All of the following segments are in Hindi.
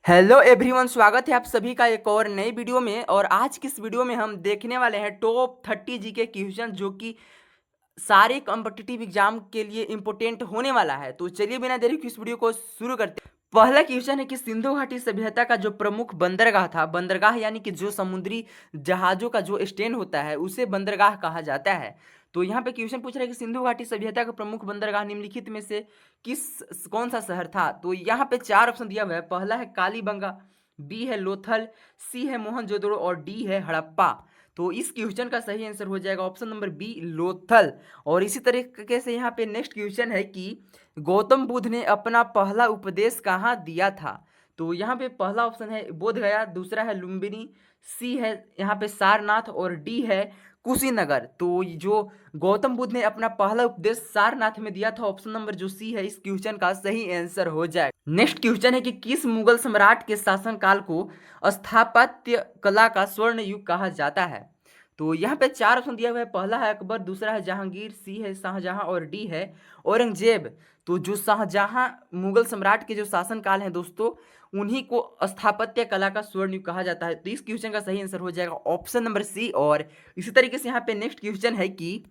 हेलो एवरीवन, स्वागत है आप सभी का एक और नई वीडियो में। और आज की इस वीडियो में हम देखने वाले हैं टॉप 30 जीके क्वेश्चन जो कि सारे कॉम्पिटिटिव एग्जाम के लिए इम्पोर्टेंट होने वाला है। तो चलिए बिना देरी के इस वीडियो को शुरू करते हैं। पहला क्वेश्चन है कि सिंधु घाटी सभ्यता का जो प्रमुख बंदरगाह था, बंदरगाह यानी कि जो समुद्री जहाजों का जो स्टैंड होता है उसे बंदरगाह कहा जाता है। तो यहाँ पे क्वेश्चन पूछ रहा है कि सिंधु घाटी सभ्यता का प्रमुख बंदरगाह निम्नलिखित में से कौन सा शहर था। तो यहाँ पे चार ऑप्शन दिया हुआ है। पहला है कालीबंगा, बी है लोथल, सी है मोहनजोदड़ो और डी है हड़प्पा। तो इस क्वेश्चन का सही आंसर हो जाएगा ऑप्शन नंबर बी, लोथल। और इसी तरीके से यहाँ पे नेक्स्ट क्वेश्चन है कि गौतम बुद्ध ने अपना पहला उपदेश कहाँ दिया था। तो यहाँ पे पहला ऑप्शन है बोध गया, दूसरा है लुम्बिनी, सी है यहाँ पे सारनाथ और डी है कुशीनगर। तो जो गौतम बुद्ध ने अपना पहला उपदेश सारनाथ में दिया था, ऑप्शन नंबर जो सी है इस क्वेश्चन का सही आंसर हो जाएगा। नेक्स्ट क्वेश्चन है कि किस मुगल सम्राट के शासनकाल को स्थापत्य कला का स्वर्ण युग कहा जाता है। तो यहाँ पे चार ऑप्शन दिया हुआ है। पहला है अकबर, दूसरा है जहांगीर, सी है शाहजहां और डी है औरंगजेब। तो जो शाहजहां मुगल सम्राट के जो शासनकाल है दोस्तों, उन्हीं को स्थापत्य कला का स्वर्ण युग कहा जाता है। तो इस क्वेश्चन का सही आंसर हो जाएगा ऑप्शन नंबर सी। और इसी तरीके से यहाँ पे नेक्स्ट क्वेश्चन है कि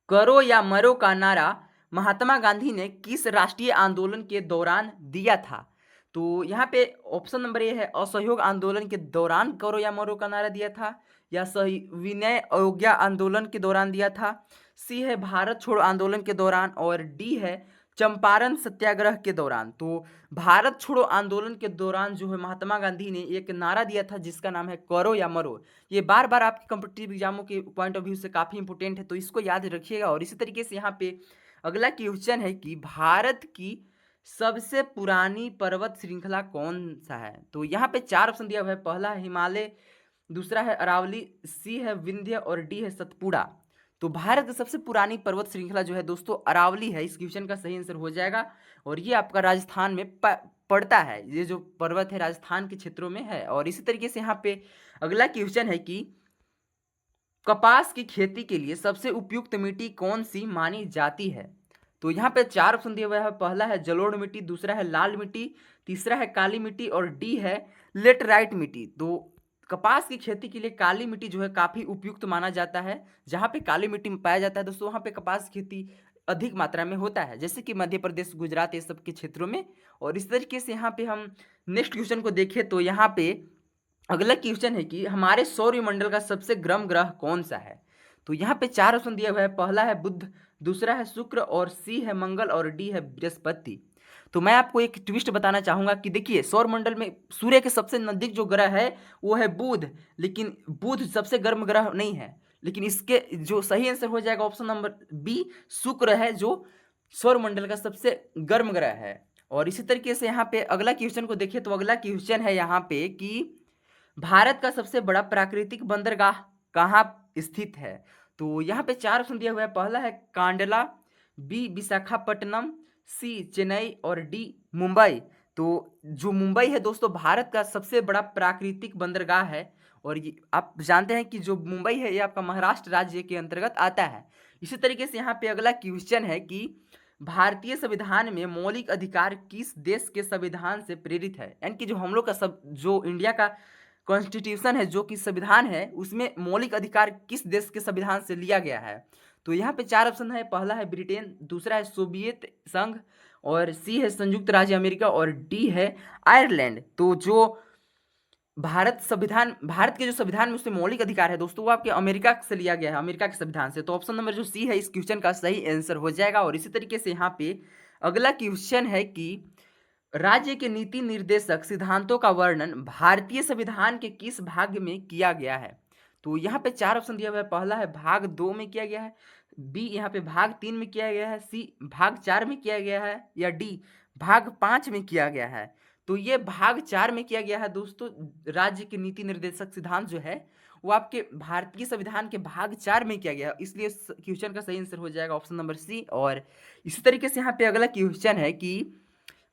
करो या मरो का नारा महात्मा गांधी ने किस राष्ट्रीय आंदोलन के दौरान दिया था। तो यहाँ पे ऑप्शन नंबर ए है असहयोग आंदोलन के दौरान करो या मरो का नारा दिया था, या सही विनय अवज्ञा आंदोलन के दौरान दिया था, सी है भारत छोड़ो आंदोलन के दौरान और डी है चंपारण सत्याग्रह के दौरान। तो भारत छोड़ो आंदोलन के दौरान जो है महात्मा गांधी ने एक नारा दिया था जिसका नाम है करो या मरो। ये बार बार आपके कॉम्पिटिटिव एग्जामों के पॉइंट ऑफ व्यू से काफ़ी इंपॉर्टेंट है, तो इसको याद रखिएगा। और इसी तरीके से यहाँ पे अगला क्वेश्चन है कि भारत की सबसे पुरानी पर्वत श्रृंखला कौन सा है। तो यहाँ पे चार ऑप्शन दिया हुआ है। पहला है हिमालय, दूसरा है अरावली, सी है विंध्य और डी है सतपुड़ा। तो भारत की सबसे पुरानी पर्वत श्रृंखला जो है दोस्तों अरावली है। इस क्वेश्चन का सही आंसर हो जाएगा। और ये आपका राजस्थान में पड़ता है। ये जो पर्वत है राजस्थान के क्षेत्रों में है। और इसी तरीके से यहाँ पे अगला क्वेश्चन है कि कपास की खेती के लिए सबसे उपयुक्त मिट्टी कौन सी मानी जाती है। तो यहाँ पे चार ऑप्शन दिए हुए हैं। पहला है जलोढ़ मिट्टी, दूसरा है लाल मिट्टी, तीसरा है काली मिट्टी और डी है लेटराइट मिट्टी। तो कपास की खेती के लिए काली मिट्टी जो है काफ़ी उपयुक्त माना जाता है। जहाँ पे काली मिट्टी में पाया जाता है दोस्तों, वहाँ पे कपास की खेती अधिक मात्रा में होता है, जैसे कि मध्य प्रदेश, गुजरात, ये सब के क्षेत्रों में। और इस तरीके से यहाँ पे हम नेक्स्ट क्वेश्चन को देखें तो यहाँ पे अगला क्वेश्चन है कि हमारे सौरमंडल का सबसे गर्म ग्रह कौन सा है। तो यहाँ पे चार ऑप्शन दिया हुआ है। पहला है बुध, दूसरा है शुक्र और सी है मंगल और डी है बृहस्पति। तो मैं आपको एक ट्विस्ट बताना चाहूंगा कि देखिए सौरमंडल में सूर्य के सबसे नजदीक जो ग्रह है वो है बुध, लेकिन बुध सबसे गर्म ग्रह नहीं है। लेकिन इसके जो सही आंसर हो जाएगा ऑप्शन नंबर बी, शुक्र है जो सौरमंडल का सबसे गर्म ग्रह है। और इसी तरीके से यहाँ पे अगला क्वेश्चन को देखिए तो अगला क्वेश्चन है यहाँ पे कि भारत का सबसे बड़ा प्राकृतिक बंदरगाह कहाँ स्थित है। तो यहाँ पे चार ऑप्शन दिया हुआ है। पहला है कांडला, बी विशाखापट्टनम, सी चेन्नई और डी मुंबई। तो जो मुंबई है दोस्तों भारत का सबसे बड़ा प्राकृतिक बंदरगाह है। और ये आप जानते हैं कि जो मुंबई है ये आपका महाराष्ट्र राज्य के अंतर्गत आता है। इसी तरीके से यहाँ पे अगला क्वेश्चन है कि भारतीय संविधान में मौलिक अधिकार किस देश के संविधान से प्रेरित है। यानी कि जो हम लोग का सब जो इंडिया का कॉन्स्टिट्यूशन है, जो कि संविधान है, उसमें मौलिक अधिकार किस देश के संविधान से लिया गया है। तो यहाँ पे चार ऑप्शन है। पहला है ब्रिटेन, दूसरा है सोवियत संघ और सी है संयुक्त राज्य अमेरिका और डी है आयरलैंड। तो जो भारत के जो संविधान में उसमें मौलिक अधिकार है दोस्तों वो आपके अमेरिका से लिया गया है, अमेरिका के संविधान से। तो ऑप्शन नंबर जो सी है इस क्वेश्चन का सही आंसर हो जाएगा। और इसी तरीके से यहाँ पे अगला क्वेश्चन है कि राज्य के नीति निर्देशक सिद्धांतों का वर्णन भारतीय संविधान के किस भाग में किया गया है। तो यहाँ पे चार ऑप्शन दिया हुआ है। पहला है भाग 2 में किया गया है, बी यहाँ पे भाग 3 में किया गया है, सी भाग 4 में किया गया है या डी भाग 5 में किया गया है। तो ये भाग 4 में किया गया है दोस्तों। राज्य के नीति निर्देशक सिद्धांत जो है वो आपके भारतीय संविधान के भाग 4 में किया गया है, इसलिए क्वेश्चन का सही आंसर हो जाएगा ऑप्शन नंबर सी। और इसी तरीके से यहाँ पे अगला क्वेश्चन है कि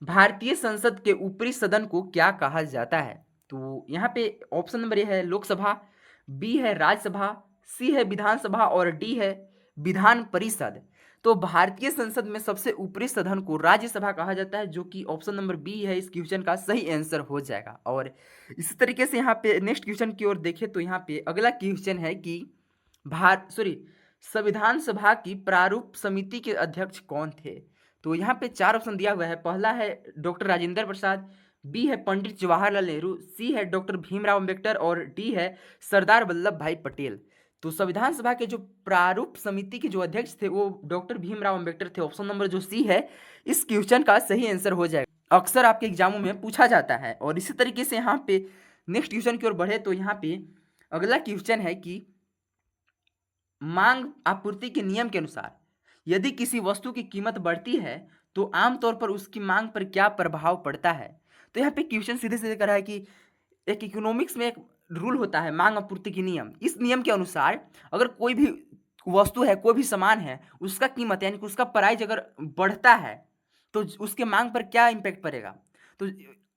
भारतीय संसद के ऊपरी सदन को क्या कहा जाता है। तो यहाँ पे ऑप्शन नंबर ए है लोकसभा, बी है राज्यसभा, सी है विधानसभा और डी है विधान परिषद। तो भारतीय संसद में सबसे ऊपरी सदन को राज्यसभा कहा जाता है, जो कि ऑप्शन नंबर बी है इस क्वेश्चन का सही आंसर हो जाएगा। और इसी तरीके से यहाँ पे नेक्स्ट क्वेश्चन की ओर देखें तो यहाँ पे अगला क्वेश्चन है कि संविधान सभा की प्रारूप समिति के अध्यक्ष कौन थे। तो यहाँ पे 4 ऑप्शन दिया हुआ है। पहला है डॉक्टर राजेंद्र प्रसाद, बी है पंडित जवाहरलाल नेहरू, सी है डॉक्टर भीमराव अम्बेडकर और डी है सरदार वल्लभ भाई पटेल। तो संविधान सभा के जो प्रारूप समिति के जो अध्यक्ष थे वो डॉक्टर भीमराव अम्बेडकर थे। ऑप्शन नंबर जो सी है इस क्वेश्चन का सही आंसर हो जाएगा। अक्सर आपके एग्जामों में पूछा जाता है। और इसी तरीके से यहाँ पे नेक्स्ट क्वेश्चन की ओर बढ़े तो यहाँ पे अगला क्वेश्चन है कि मांग आपूर्ति के नियम के अनुसार यदि किसी वस्तु की कीमत बढ़ती है तो आमतौर पर उसकी मांग पर क्या प्रभाव पड़ता है। तो यहाँ पे क्वेश्चन सीधे सीधे कर रहा है कि एक इकोनॉमिक्स में एक रूल होता है मांग आपूर्ति के नियम। इस नियम के अनुसार अगर कोई भी वस्तु है, कोई भी सामान है, उसका कीमत यानी कि उसका प्राइस अगर बढ़ता है तो उसके मांग पर क्या इम्पैक्ट पड़ेगा। तो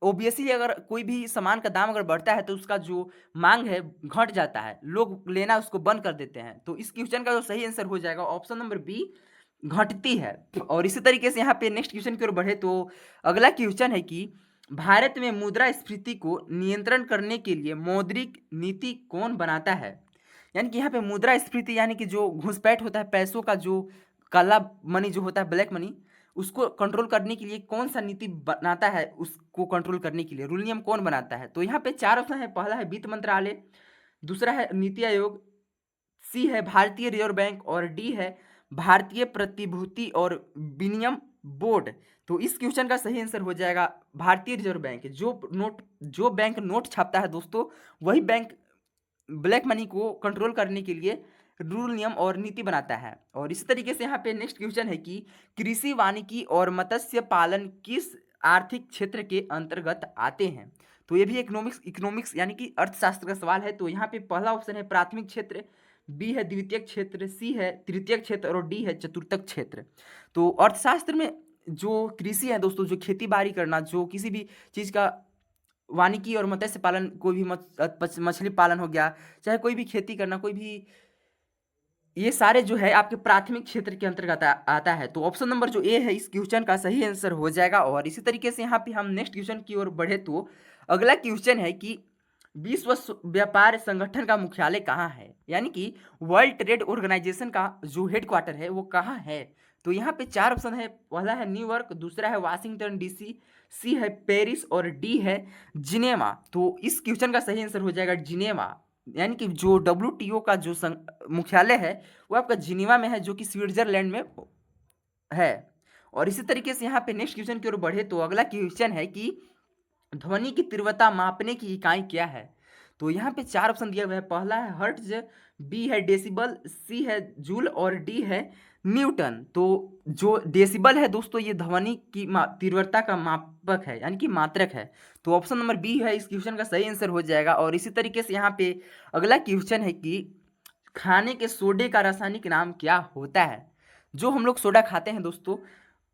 ओबियसली अगर कोई भी सामान का दाम अगर बढ़ता है तो उसका जो मांग है घट जाता है, लोग लेना उसको बंद कर देते हैं। तो इस क्वेश्चन का जो सही आंसर हो जाएगा ऑप्शन नंबर बी, घटती है। और इसी तरीके से यहाँ पे नेक्स्ट क्वेश्चन की ओर बढ़े तो अगला क्वेश्चन है कि भारत में मुद्रास्फीति को नियंत्रण करने के लिए मौद्रिक नीति कौन बनाता है। यानी कि यहाँ पे मुद्रास्फीति यानी कि जो घुसपैठ होता है, पैसों का जो काला मनी जो होता है, ब्लैक मनी, उसको कंट्रोल करने के लिए कौन सा नीति बनाता है, उसको कंट्रोल करने के लिए रूल नियम कौन बनाता है। तो यहाँ पे 4 ऑप्शन है। पहला है वित्त मंत्रालय, दूसरा है नीति आयोग, सी है भारतीय रिजर्व बैंक और डी है भारतीय प्रतिभूति और विनिमय बोर्ड। तो इस क्वेश्चन का सही आंसर हो जाएगा भारतीय रिजर्व बैंक। जो बैंक नोट छापता है दोस्तों, वही बैंक ब्लैक मनी को कंट्रोल करने के लिए रूल नियम और नीति बनाता है। और इसी तरीके से यहाँ पे नेक्स्ट क्वेश्चन है कि कृषि वानिकी और मत्स्य पालन किस आर्थिक क्षेत्र के अंतर्गत आते हैं। तो ये भी इकोनॉमिक्स यानी कि अर्थशास्त्र का सवाल है। तो यहाँ पे पहला ऑप्शन है प्राथमिक क्षेत्र, बी है द्वितीयक क्षेत्र, सी है तृतीयक क्षेत्र और डी है चतुर्थक क्षेत्र। तो अर्थशास्त्र में जो कृषि है दोस्तों, जो खेती बाड़ी करना, जो किसी भी चीज़ का वानिकी और मत्स्य पालन, कोई भी मछली पालन हो गया, चाहे कोई भी खेती करना, कोई भी, ये सारे जो है आपके प्राथमिक क्षेत्र के अंतर्गत आता है। तो ऑप्शन नंबर जो ए है इस क्वेश्चन का सही आंसर हो जाएगा। और इसी तरीके से यहाँ पे हम नेक्स्ट क्वेश्चन की ओर बढ़े तो अगला क्वेश्चन है कि विश्व व्यापार संगठन का मुख्यालय कहाँ है। यानी कि वर्ल्ड ट्रेड ऑर्गेनाइजेशन का जो हेडक्वार्टर है वो कहाँ है। तो यहाँ पे 4 ऑप्शन है। पहला है न्यूयॉर्क, दूसरा है वाशिंगटन डीसी, सी है पेरिस और डी है जिनेवा। तो इस क्वेश्चन का सही आंसर हो जाएगा जिनेवा। यानी कि जो WTO का जो मुख्यालय है वो आपका जिनेवा में है, जो कि स्विट्जरलैंड में है। और इसी तरीके से यहाँ पे नेक्स्ट क्वेश्चन की ओर बढ़े तो अगला क्वेश्चन है कि ध्वनि की तीव्रता मापने की इकाई क्या है। तो यहाँ पे 4 ऑप्शन दिया हुआ है। पहला है हर्ट्ज, बी है डेसिबल, सी है जूल और डी है न्यूटन। तो जो डेसिबल है दोस्तों, ये ध्वनि की तीव्रता का मापक है, यानी कि मात्रक है। तो ऑप्शन नंबर बी है इस क्वेश्चन का सही आंसर हो जाएगा। और इसी तरीके से यहाँ पे अगला क्वेश्चन है कि खाने के सोडे का रासायनिक नाम क्या होता है। जो हम लोग सोडा खाते हैं दोस्तों,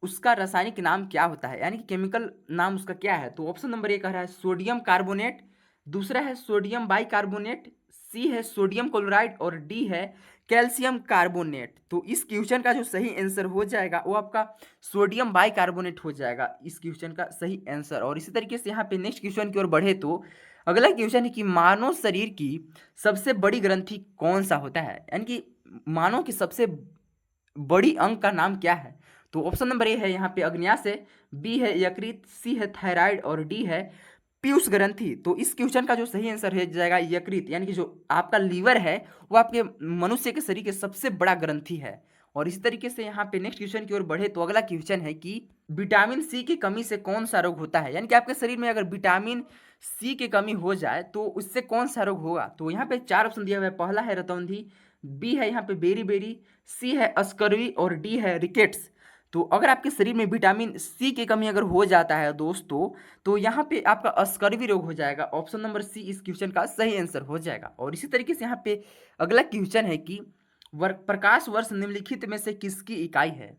उसका रासायनिक नाम क्या होता है, यानी कि केमिकल नाम उसका क्या है। तो ऑप्शन नंबर ए कह रहा है सोडियम कार्बोनेट, दूसरा है सोडियम बाइकार्बोनेट, सी है सोडियम क्लोराइड और डी है कैल्शियम कार्बोनेट। तो इस क्वेश्चन का जो सही आंसर हो जाएगा वो आपका सोडियम बाइकार्बोनेट हो जाएगा इस क्वेश्चन का सही आंसर। और इसी तरीके से यहाँ पे नेक्स्ट क्वेश्चन की ओर बढ़े तो अगला क्वेश्चन है कि मानव शरीर की सबसे बड़ी ग्रंथि कौन सा होता है। यानी कि मानव की सबसे बड़ी अंग का नाम क्या है। तो ऑप्शन नंबर ए है यहाँ पे अग्न्याशय, बी है यकृत, सी है थायराइड और डी है पीयूष ग्रंथि। तो इस क्वेश्चन का जो सही आंसर है जाएगा यकृत, यानी कि जो आपका लीवर है वो आपके मनुष्य के शरीर के सबसे बड़ा ग्रंथि है। और इसी तरीके से यहाँ पे नेक्स्ट क्वेश्चन की ओर बढ़े तो अगला क्वेश्चन है कि विटामिन सी की कमी से कौन सा रोग होता है। यानी कि आपके शरीर में अगर विटामिन सी की कमी हो जाए तो उससे कौन सा रोग होगा। तो यहाँ पे 4 ऑप्शन दिया हुआ है। पहला है रतौंधी, बी है यहाँ पे बेरी, सी है अस्करवी और डी है रिकेट्स। तो अगर आपके शरीर में विटामिन सी की कमी अगर हो जाता है दोस्तों, तो यहाँ पे आपका अस्करवी रोग हो जाएगा। ऑप्शन नंबर सी इस क्वेश्चन का सही आंसर हो जाएगा। और इसी तरीके से यहाँ पे अगला क्वेश्चन है कि प्रकाश वर्ष निम्नलिखित में से किसकी इकाई है।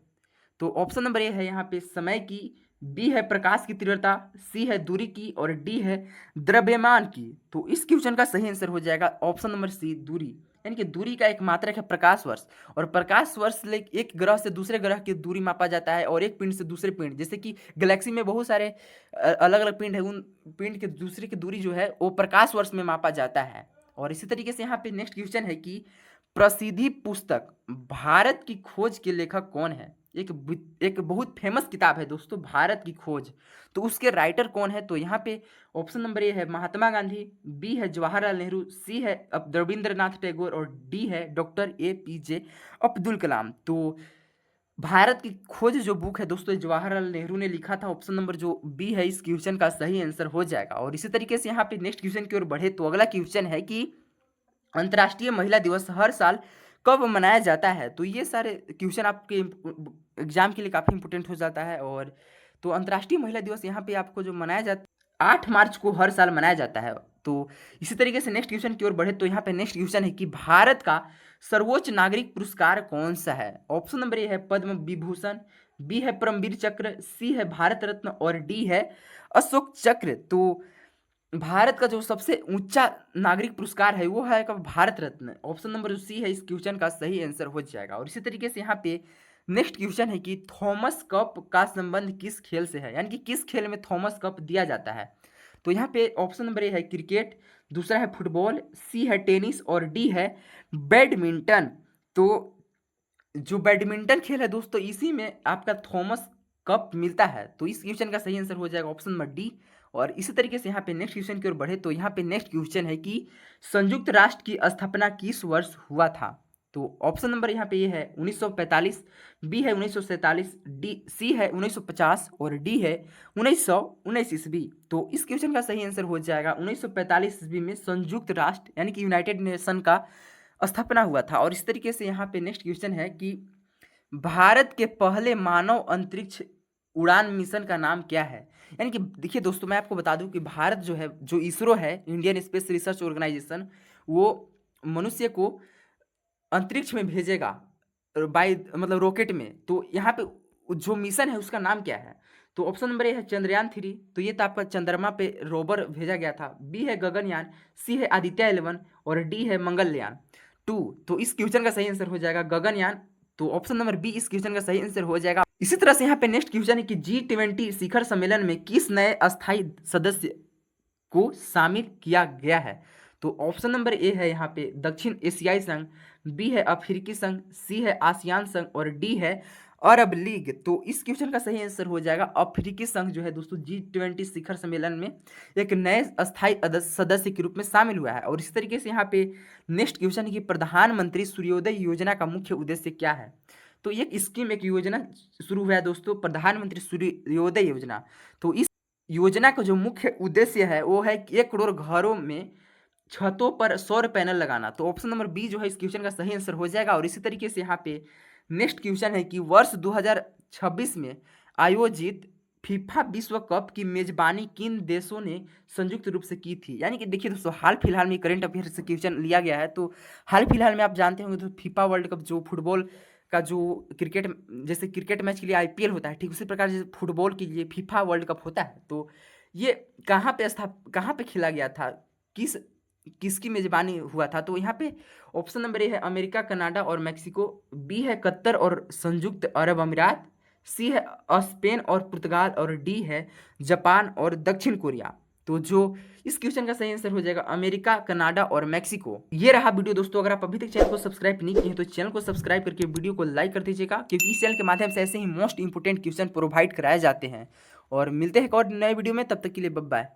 तो ऑप्शन नंबर ए है यहाँ पे समय की, बी है प्रकाश की तीव्रता, सी है दूरी की और डी है द्रव्यमान की। तो इस क्वेश्चन का सही आंसर हो जाएगा ऑप्शन नंबर सी दूरी, यानी कि दूरी का एक मात्रक है प्रकाश वर्ष, और प्रकाश वर्ष ले एक ग्रह से दूसरे ग्रह की दूरी मापा जाता है, और एक पिंड से दूसरे पिंड, जैसे कि गैलेक्सी में बहुत सारे अलग अलग पिंड है, उन पिंड के दूसरे की दूरी जो है वो प्रकाश वर्ष में मापा जाता है। और इसी तरीके से यहाँ पे नेक्स्ट क्वेश्चन है कि प्रसिद्धि पुस्तक भारत की खोज के लेखक कौन है। एक बहुत फेमस किताब है दोस्तों भारत की खोज, तो उसके राइटर कौन है। तो यहाँ पे ऑप्शन नंबर ए है महात्मा गांधी, बी है जवाहरलाल नेहरू, सी है अब रविंद्रनाथ टैगोर, और डी है डॉक्टर APJ अब्दुल कलाम। तो भारत की खोज जो बुक है दोस्तों जवाहरलाल नेहरू ने लिखा था। ऑप्शन नंबर जो बी है इस क्वेश्चन का सही आंसर हो जाएगा। और इसी तरीके से यहाँ पे नेक्स्ट क्वेश्चन की ओर बढ़े तो अगला क्वेश्चन है कि अंतर्राष्ट्रीय महिला दिवस हर साल कब मनाया जाता है। तो ये सारे क्वेश्चन आपके एग्जाम के लिए काफ़ी इंपॉर्टेंट हो जाता है। और तो अंतर्राष्ट्रीय महिला दिवस यहाँ पे आपको जो मनाया जाता है 8 मार्च को हर साल मनाया जाता है। तो इसी तरीके से नेक्स्ट क्वेश्चन की ओर बढ़े तो यहाँ पे नेक्स्ट क्वेश्चन है कि भारत का सर्वोच्च नागरिक पुरस्कार कौन सा है। ऑप्शन नंबर ए है पद्म विभूषण, बी है परमवीर चक्र, सी है भारत रत्न, और डी है अशोक चक्र। तो भारत का जो सबसे ऊंचा नागरिक पुरस्कार है वो है Bharat Ratna. Option number C है इस क्वेश्चन का सही आंसर हो जाएगा। और इसी तरीके से यहाँ पे नेक्स्ट क्वेश्चन है कि थॉमस कप का संबंध किस खेल से है, यानी कि किस खेल में थॉमस कप दिया जाता है। तो यहाँ पे ऑप्शन नंबर ए है क्रिकेट, दूसरा है फुटबॉल, सी है टेनिस, और डी है बैडमिंटन। तो जो बैडमिंटन खेल है दोस्तों इसी में आपका थॉमस कप मिलता है। तो इस क्वेश्चन का सही आंसर हो जाएगा ऑप्शन नंबर डी। और इसी तरीके से यहाँ पे नेक्स्ट क्वेश्चन की ओर बढ़े तो यहाँ पे नेक्स्ट क्वेश्चन है कि संयुक्त राष्ट्र की स्थापना किस वर्ष हुआ था। तो ऑप्शन नंबर यहाँ पे ये है 1945, बी है 1947, डी सी है 1950, और डी है 1919 ईस्वी। तो इस क्वेश्चन का सही आंसर हो जाएगा 1945 ईस्वी में संयुक्त राष्ट्र यानी कि यूनाइटेड नेशन का स्थापना हुआ था। और इस तरीके से यहाँ पे नेक्स्ट क्वेश्चन है कि भारत के पहले मानव अंतरिक्ष उड़ान मिशन का नाम क्या है। यानी कि देखिए दोस्तों मैं आपको बता दूं कि भारत जो है जो इसरो है इंडियन स्पेस रिसर्च ऑर्गेनाइजेशन वो मनुष्य को अंतरिक्ष में भेजेगा बाय मतलब रॉकेट में। तो यहाँ पे जो मिशन है उसका नाम क्या है। तो ऑप्शन नंबर ए है चंद्रयान 3, तो ये तो आपका चंद्रमा पे रोवर भेजा गया था, बी है गगनयान, सी है आदित्य 11, और डी है मंगलयान 2। तो इस क्वेश्चन का सही आंसर हो जाएगा गगनयान। तो ऑप्शन नंबर बी इस क्वेश्चन का सही आंसर हो जाएगा। इसी तरह से यहाँ पे नेक्स्ट क्वेश्चन है कि G20 शिखर सम्मेलन में किस नए अस्थायी सदस्य को शामिल किया गया है। तो ऑप्शन नंबर ए है यहाँ पे दक्षिण एशियाई संघ, बी है अफ्रीकी संघ, सी है आसियान संघ, और डी है अरब लीग। तो इस क्वेश्चन का सही आंसर हो जाएगा अफ्रीकी संघ जो है दोस्तों G20 शिखर सम्मेलन में एक नए अस्थायी सदस्य के रूप में शामिल हुआ है। और इसी तरीके से यहाँ पे नेक्स्ट क्वेश्चन है कि प्रधानमंत्री सूर्योदय योजना का मुख्य उद्देश्य क्या है। तो एक स्कीम एक योजना शुरू हुआ है दोस्तों प्रधानमंत्री सूर्योदय योजना। तो इस योजना का जो मुख्य उद्देश्य है वो है 1 करोड़ घरों में छतों पर सौर पैनल लगाना। तो ऑप्शन नंबर बी जो है इस क्वेश्चन का सही आंसर हो जाएगा। और इसी तरीके से यहाँ पे नेक्स्ट क्वेश्चन है कि वर्ष 2026 में आयोजित फीफा विश्व कप की मेजबानी किन देशों ने संयुक्त रूप से की थी। यानी कि देखिए दोस्तों हाल फिलहाल में करंट अफेयर से क्वेश्चन लिया गया है। तो हाल फिलहाल में आप जानते होंगे तो फीफा वर्ल्ड कप जो फुटबॉल का जो क्रिकेट जैसे क्रिकेट मैच के लिए IPL होता है ठीक उसी प्रकार जैसे फुटबॉल के लिए फीफा वर्ल्ड कप होता है। तो ये कहाँ पे खेला गया था, किसकी मेजबानी हुआ था। तो यहाँ पे ऑप्शन नंबर ए है अमेरिका, कनाडा और मैक्सिको, बी है कतर और संयुक्त अरब अमीरात, सी है स्पेन और पुर्तगाल, और डी है जापान और दक्षिण कोरिया। तो जो इस क्वेश्चन का सही आंसर हो जाएगा अमेरिका, कनाडा और मैक्सिको। ये रहा वीडियो दोस्तों। अगर आप अभी तक चैनल को सब्सक्राइब नहीं किए तो चैनल को सब्सक्राइब करके वीडियो को लाइक कर दीजिएगा, क्योंकि इस चैनल के माध्यम से ऐसे ही मोस्ट इंपोर्टेंट क्वेश्चन प्रोवाइड कराए जाते हैं। और मिलते हैं एक और नए वीडियो में, तब तक के लिए बाय बाय।